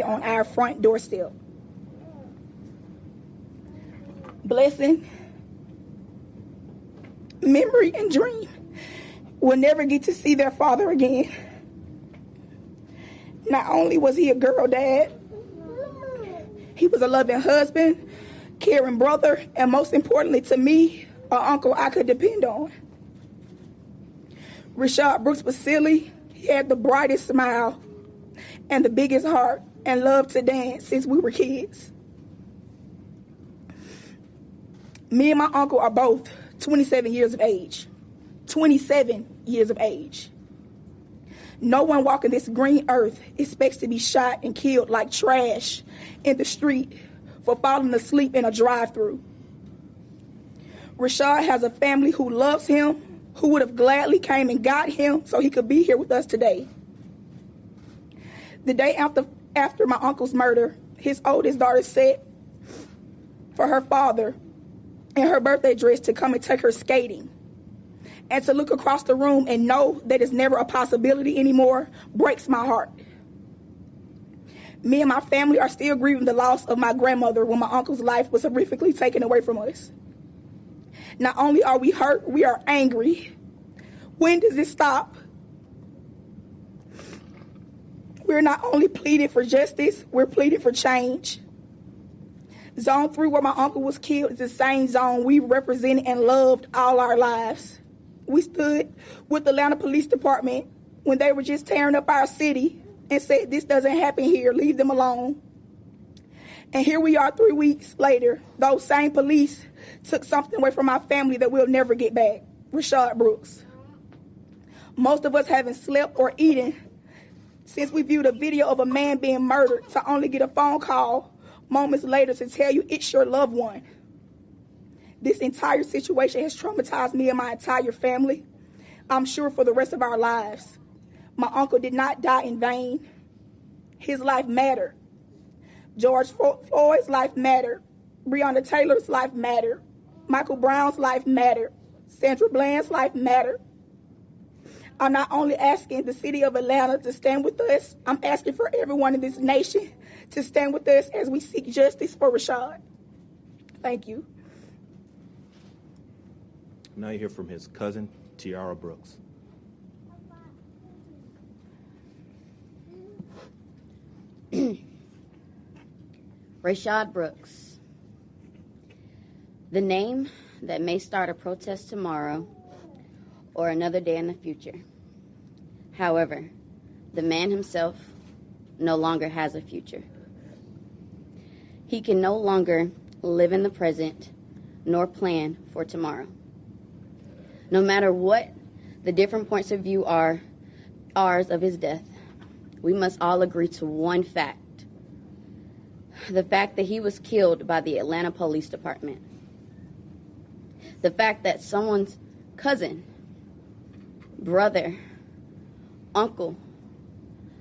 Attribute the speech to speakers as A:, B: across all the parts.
A: on our front doorstep. Blessing, memory, and dream will never get to see their father again. Not only was he a girl dad, he was a loving husband, caring brother, and most importantly to me, an uncle I could depend on. Rayshard Brooks was silly. He had the brightest smile and the biggest heart and loved to dance since we were kids. Me and my uncle are both 27 years of age. 27 years of age. No one walking this green earth expects to be shot and killed like trash in the street for falling asleep in a drive-thru. Rashad has a family who loves him, who would have gladly came and got him so he could be here with us today. The day after my uncle's murder, his oldest daughter set for her father in her birthday dress to come and take her skating. And to look across the room and know that it's never a possibility anymore breaks my heart. Me and my family are still grieving the loss of my grandmother when my uncle's life was horrifically taken away from us. Not only are we hurt, we are angry. When does it stop? We're not only pleading for justice, we're pleading for change. Zone 3, where my uncle was killed, is the same zone we represented and loved all our lives. We stood with the Atlanta Police Department when they were just tearing up our city and said, this doesn't happen here, leave them alone. And here we are 3 weeks later, those same police took something away from our family that we'll never get back, Rayshard Brooks. Most of us haven't slept or eaten since we viewed a video of a man being murdered to only get a phone call moments later to tell you it's your loved one. This entire situation has traumatized me and my entire family, I'm sure for the rest of our lives. My uncle did not die in vain. His life mattered. George Floyd's life mattered. Breonna Taylor's life mattered. Michael Brown's life mattered. Sandra Bland's life mattered. I'm not only asking the city of Atlanta to stand with us, I'm asking for everyone in this nation to stand with us as we seek justice for Rashad. Thank you.
B: Now you hear from his cousin, Tiara Brooks.
C: Rayshard Brooks. The name that may start a protest tomorrow or another day in the future. However, the man himself no longer has a future. He can no longer live in the present nor plan for tomorrow. No matter what the different points of view are ours of his death, we must all agree to one fact. The fact that he was killed by the Atlanta Police Department. The fact that someone's cousin, brother, uncle,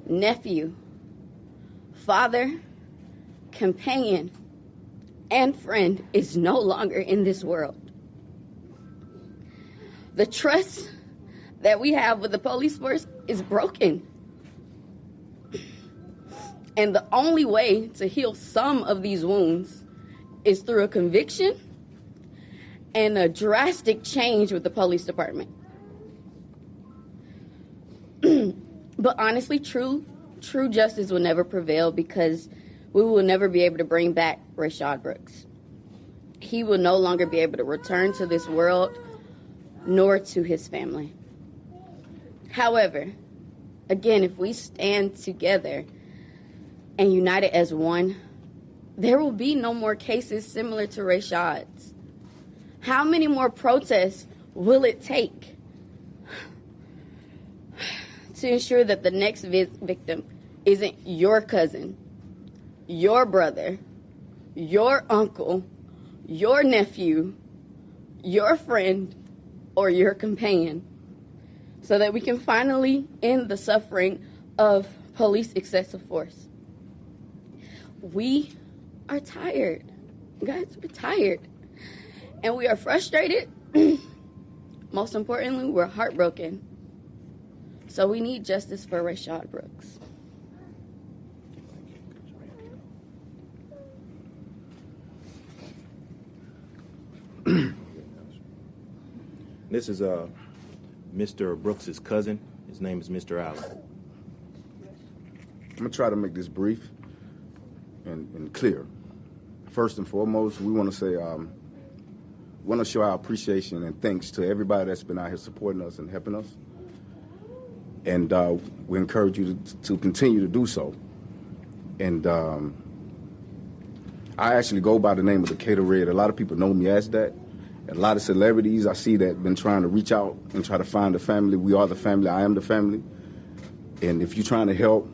C: nephew, father, companion, and friend is no longer in this world. The trust that we have with the police force is broken. And the only way to heal some of these wounds is through a conviction and a drastic change with the police department. But honestly, true justice will never prevail because we will never be able to bring back Rayshard Brooks. He will no longer be able to return to this world nor to his family. However, again, if we stand together and united as one, there will be no more cases similar to Rayshad's. How many more protests will it take to ensure that the next victim isn't your cousin, your brother, your uncle, your nephew, your friend, or your companion, so that we can finally end the suffering of police excessive force? We are tired. Guys, we're tired. And we are frustrated. Most importantly, we're heartbroken. So we need justice for Rayshard Brooks.
B: This is Mr. Brooks' cousin. His name is Mr. Allen.
D: I'm going to try to make this brief and clear. First and foremost, we want to say, want to show our appreciation and thanks to everybody that's been out here supporting us and helping us. And we encourage you to continue to do so. And I actually go by the name of the Cater Red. A lot of people know me as that. And a lot of celebrities I see that been trying to reach out and try to find the family. We are the family. I am the family. And if you're trying to help,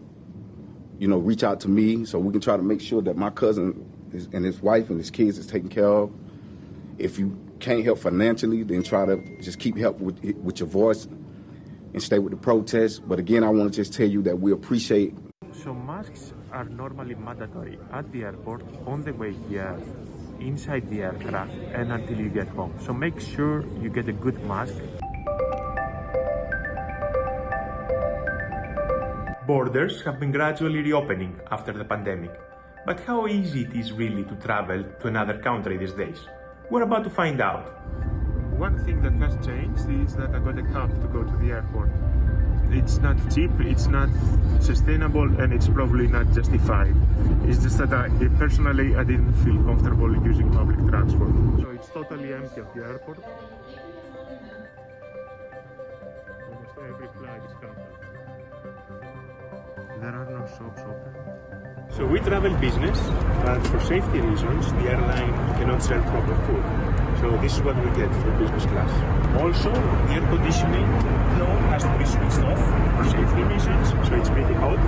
D: you know, reach out to me so we can try to make sure that my cousin and his wife and his kids is taken care of. If you can't help financially, then try to just keep help with your voice and stay with the protest. But again, I want to just tell you that we appreciate.
E: So masks are normally mandatory at the airport, on the way here, inside the aircraft, and until you get home. So make sure you get a good mask. Borders have been gradually reopening after the pandemic. But how easy it is really to travel to another country these days? We're about to find out. One thing that has changed is that I got a cab to go to the airport. It's not cheap, it's not sustainable, and it's probably not justified. It's just that personally I didn't feel comfortable using public transport. So it's totally empty at the airport. Almost every flight is cancelled. There are no shops open. So we travel business, but for safety reasons, the airline cannot serve proper food. So this is what we get for business class. Also, the air conditioning flow has to be switched off for safety reasons, so it's pretty hot.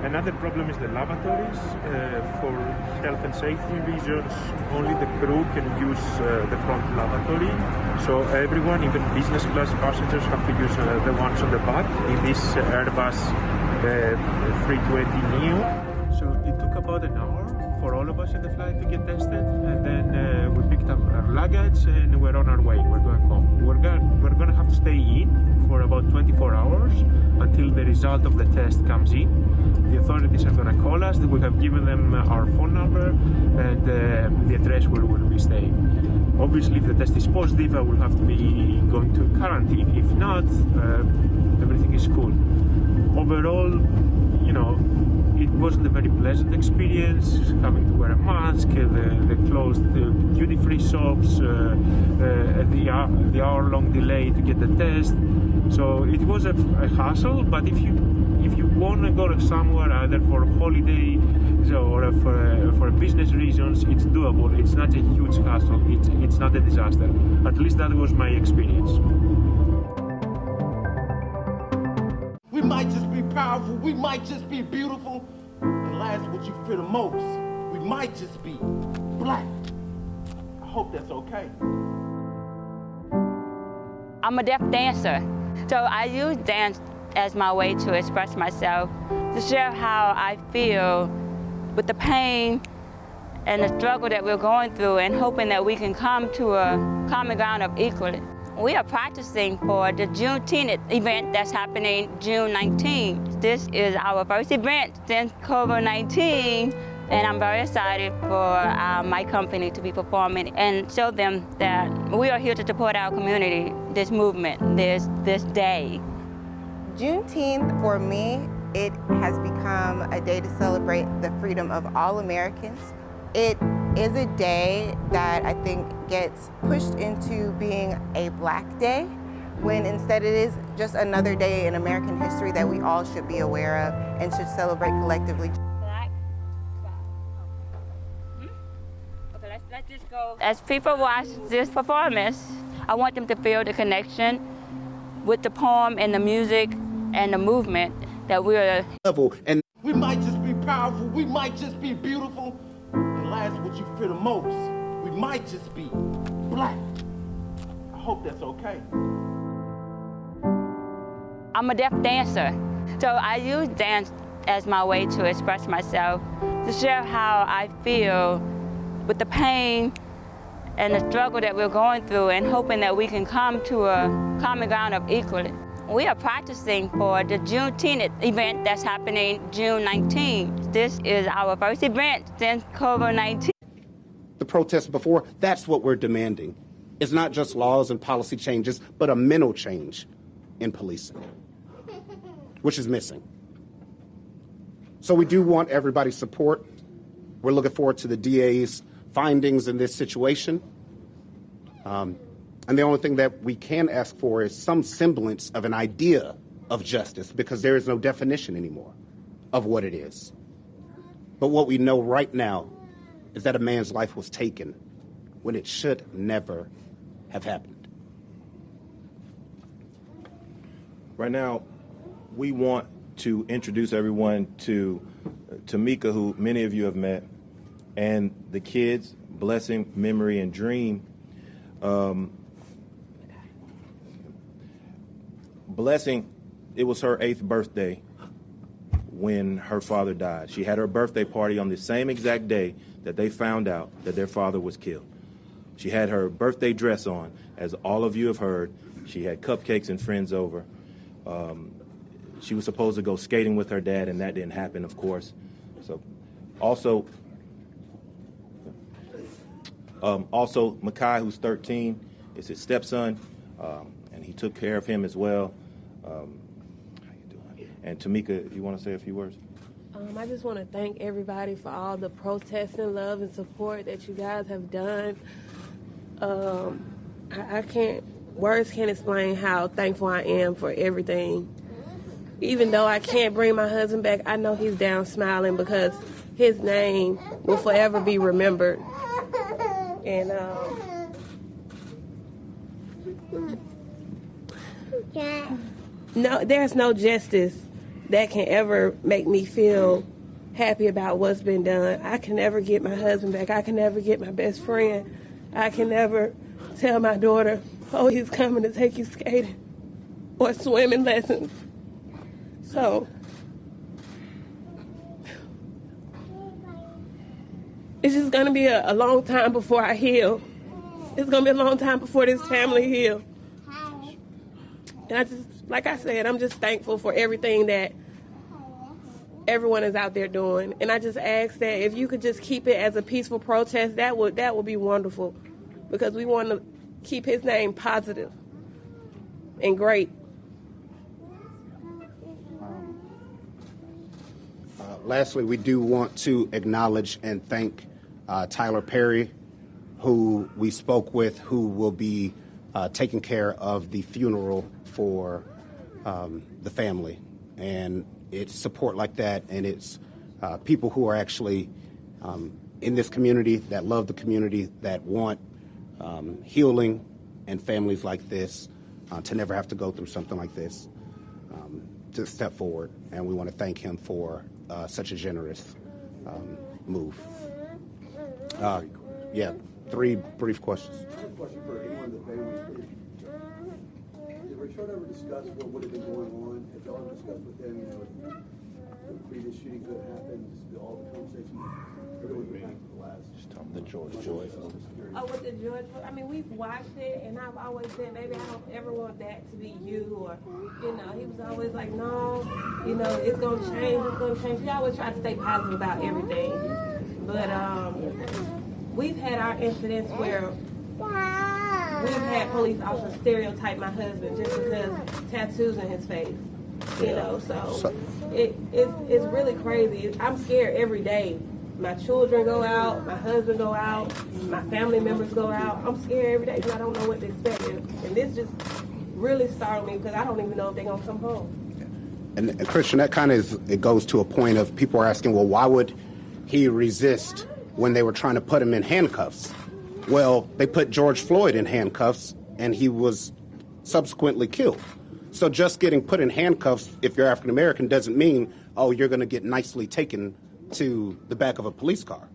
E: Another problem is the lavatories. For health and safety reasons, only the crew can use the front lavatory. So everyone, even business class passengers, have to use the ones on the back in this Airbus 320 Neo. So it took about an hour for all of us in the flight to get tested, and then we picked up our luggage and we're on our way. We're going home. We're going to have to stay in for about 24 hours until the result of the test comes in. The authorities are going to call us. We have given them our phone number and the address where we will be staying. Obviously, if the test is positive, I will have to be going to quarantine. If not, everything is cool. Overall, you know, it wasn't a very pleasant experience, having to wear a mask, the closed duty-free shops, the hour-long delay to get the test. So it was a hassle, but if you want to go somewhere either for a holiday or for business reasons, it's doable. It's not a huge hassle. It's not a disaster. At least that was my experience.
F: We might just be powerful, we might just be beautiful, and last, what you fear the most, we might just be black. I hope that's okay.
G: I'm a deaf dancer, so I use dance as my way to express myself, to share how I feel with the pain and the struggle that we're going through, and hoping that we can come to a common ground of equality. We are practicing for the Juneteenth event that's happening June 19th. This is our first event since COVID-19, and I'm very excited for my company to be performing and show them that we are here to support our community, this movement, this day.
H: Juneteenth, for me, it has become a day to celebrate the freedom of all Americans. It is a day that I think gets pushed into being a Black Day, when instead it is just another day in American history that we all should be aware of and should celebrate collectively.
G: Okay, let's just go. As people watch this performance, I want them to feel the connection with the poem and the music and the movement that we're
F: Level, and we might just be powerful, we might just be beautiful, and last, what you fear the most, we might just be black. I hope that's okay.
G: I'm a deaf dancer, so I use dance as my way to express myself, to share how I feel with the pain and the struggle that we're going through, and hoping that we can come to a common ground of equality. We are practicing for the Juneteenth event that's happening June 19th. This is our first event since COVID-19.
I: The protests before, that's what we're demanding. It's not just laws and policy changes, but a mental change in policing, which is missing. So we do want everybody's support. We're looking forward to the DA's findings in this situation. And the only thing that we can ask for is some semblance of an idea of justice, because there is no definition anymore of what it is. But what we know right now is that a man's life was taken when it should never have happened.
B: Right now, we want to introduce everyone to Tomika, who many of you have met, and the kids, Blessing, Memory, and Dream. Blessing, it was her 8th birthday when her father died. She had her birthday party on the same exact day that they found out that their father was killed. She had her birthday dress on, as all of you have heard. She had cupcakes and friends over. She was supposed to go skating with her dad, and that didn't happen, of course. So, also, Makai, who's 13, is his stepson, and he took care of him as well. How you doing? And Tomika, you want to say a few words?
J: I just want to thank everybody for all the protesting, love, and support that you guys have done. Words can't explain how thankful I am for everything. Even though I can't bring my husband back, I know he's down smiling because his name will forever be remembered. And no, there's no justice that can ever make me feel happy about what's been done. I can never get my husband back. I can never get my best friend. I can never tell my daughter, oh, he's coming to take you skating or swimming lessons. So it's just going to be a long time before I heal. It's going to be a long time before this family heals. And I just, like I said, I'm just thankful for everything that everyone is out there doing. And I just ask that if you could just keep it as a peaceful protest, that would be wonderful, because we want to keep his name positive and great.
I: Lastly, we do want to acknowledge and thank Tyler Perry, who we spoke with, who will be taking care of the funeral for the family. And it's support like that, and it's people who are actually in this community, that love the community, that want healing, and families like this to never have to go through something like this, to step forward. And we want to thank him for such a generous move. Yeah, 3 brief questions.
K: I have a question for anyone in the family. Did Rayshard ever discuss what would have been going on? Have y'all ever discussed with them, the previous shootings that happened, all the conversations?
B: The George Floyd.
J: Oh, with the George Floyd, I mean, we've watched it, and I've always said, baby, I don't ever want that to be you, or, he was always like, no, it's going to change, He always tried to stay positive about everything. But we've had our incidents where we've had police officers stereotype my husband just because tattoos in his face, so it's really crazy. I'm scared every day. My children go out, my husband go out, my family members go out. I'm scared every day because I don't know what to expect. And this just really startled me because I don't even know if they're going to come home.
I: And Christian, that kind of it goes to a point of people are asking, well, why would he resist when they were trying to put him in handcuffs? Well, they put George Floyd in handcuffs, and he was subsequently killed. So just getting put in handcuffs, if you're African American, doesn't mean, oh, you're going to get nicely taken to the back of a police car.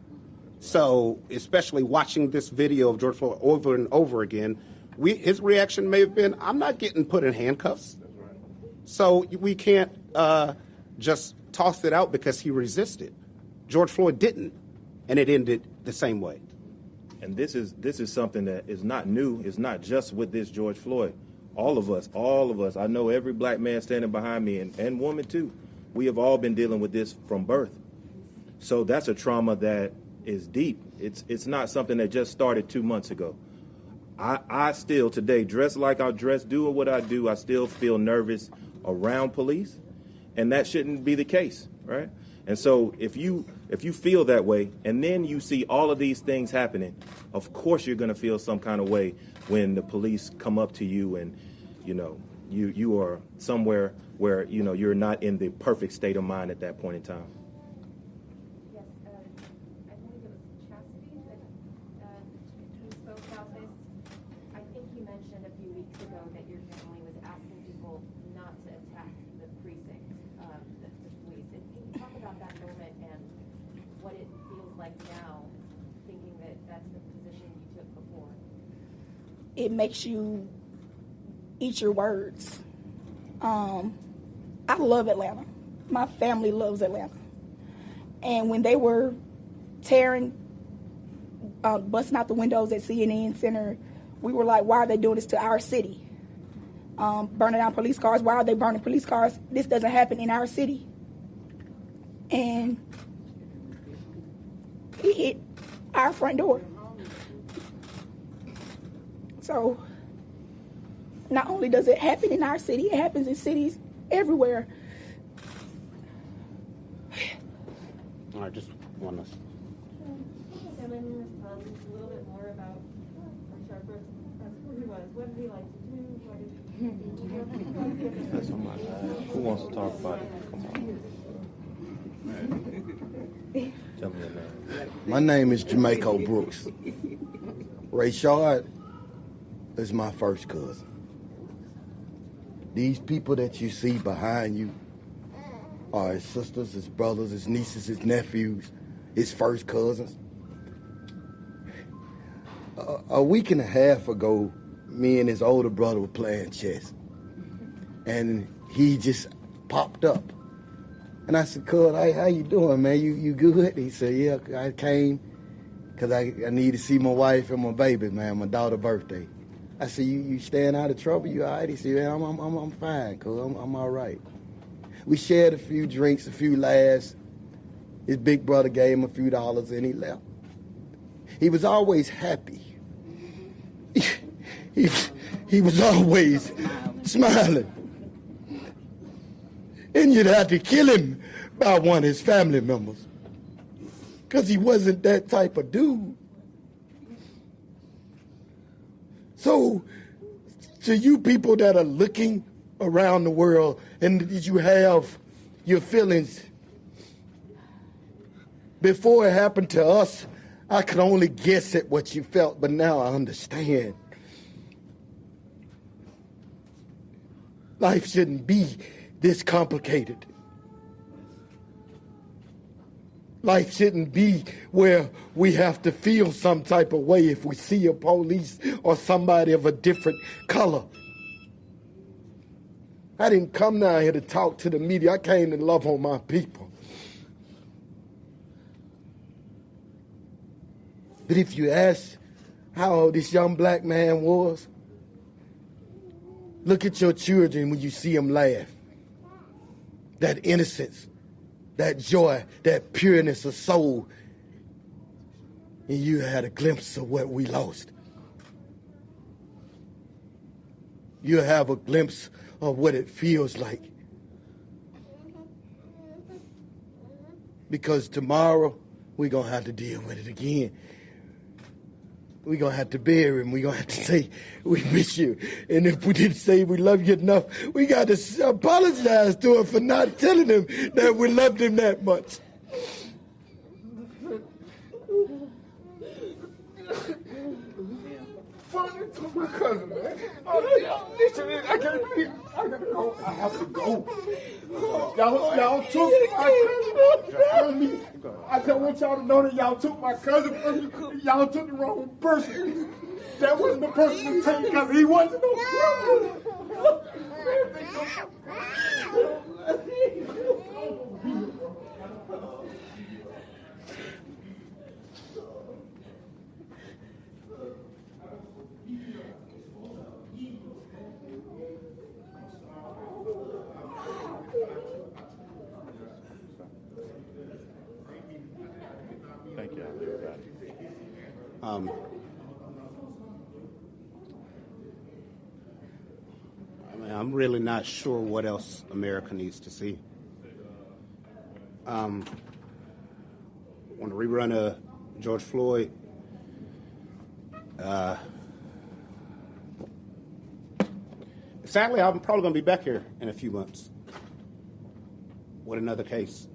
I: So, especially watching this video of George Floyd over and over again, his reaction may have been, I'm not getting put in handcuffs. So we can't just toss it out because he resisted. George Floyd didn't, and it ended the same way.
B: And this is something that is not new. It's not just with this George Floyd. All of us, I know every black man standing behind me, and woman too, we have all been dealing with this from birth. So that's a trauma that is deep. It's not something that just started 2 months ago. I still today, dress like I dress, do what I do, I still feel nervous around police, and that shouldn't be the case, right? And so if you feel that way, and then you see all of these things happening, of course you're going to feel some kind of way when the police come up to you and, you are somewhere where, you're not in the perfect state of mind at that point in time.
L: Yes, I believe it was Chastity that who spoke about this. I think you mentioned a few weeks ago that your family was asking people not to attack the precinct, the police. And can you talk about that moment and what it feels like now, thinking that that's the position you took before?
A: It makes you eat your words. I love Atlanta. My family loves Atlanta. And when they were busting out the windows at CNN Center, we were like, why are they doing this to our city? Burning down police cars. Why are they burning police cars? This doesn't happen in our city. And it hit our front door. So not only does it happen in our city, it happens in cities everywhere.
I: I just want to.
L: And then in response, a little bit more about Rayshard Brooks, who he was. What did he like to do? What did he
B: That's on my side. Who wants to talk about it? Come on. Tell me your name.
M: My name is Tomika Brooks. Rayshard is my first cousin. These people that you see behind you are his sisters, his brothers, his nieces, his nephews, his first cousins. A week and a half ago, me and his older brother were playing chess. And he just popped up. And I said, "Cuz, how you doing, man? You good?" He said, "Yeah, I came because I need to see my wife and my baby, man, my daughter's birthday." I said, you staying out of trouble? You all right? He said, "Yeah, I'm fine, cuz. I'm all right." We shared a few drinks, a few laughs. His big brother gave him a few dollars and he left. He was always happy. He was always smiling. And you'd have to kill him by one of his family members because he wasn't that type of dude. So, to you people that are looking around the world and you have your feelings, before it happened to us, I could only guess at what you felt, but now I understand. Life shouldn't be this complicated. Life shouldn't be where we have to feel some type of way if we see a police or somebody of a different color. I didn't come down here to talk to the media. I came to love on my people. But if you ask how old this young black man was, look at your children when you see them laugh. That innocence, that joy, that pureness of soul. And you had a glimpse of what we lost. You have a glimpse of what it feels like. Because tomorrow, we're going to have to deal with it again. We're going to have to bury him. We're going to have to say, we miss you. And if we didn't say we love you enough, we got to apologize to him for not telling him that we loved him that much.
F: Father took my cousin, man. Oh, listen, I can't believe it. I gotta go. I have to go. Y'all took my cousin. I just want y'all to know that y'all took my cousin from me. Y'all took the wrong person. That wasn't the person to take because he wasn't no
B: Thank you, everybody.
I: I'm really not sure what else America needs to see. Want to rerun a George Floyd. Sadly, I'm probably going to be back here in a few months with another case.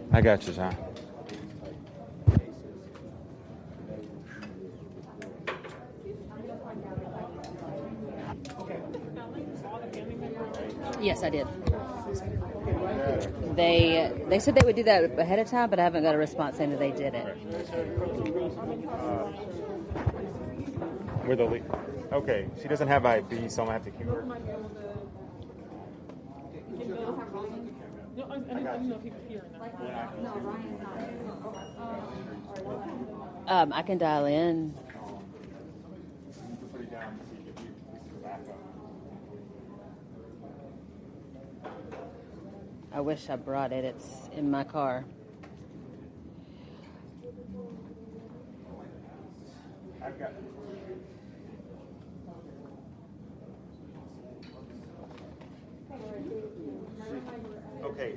B: I got you, John.
N: Yes, I did. They said they would do that ahead of time, but I haven't got a response saying that they did it.
O: We're the lead. Okay, she doesn't have IB, so I'm gonna have to keep her.
N: I can dial in. I wish I brought it. It's in my car.
O: I've got. Okay.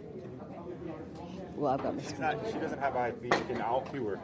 N: Well, I've got my.
O: She doesn't have IB. I'll cue her.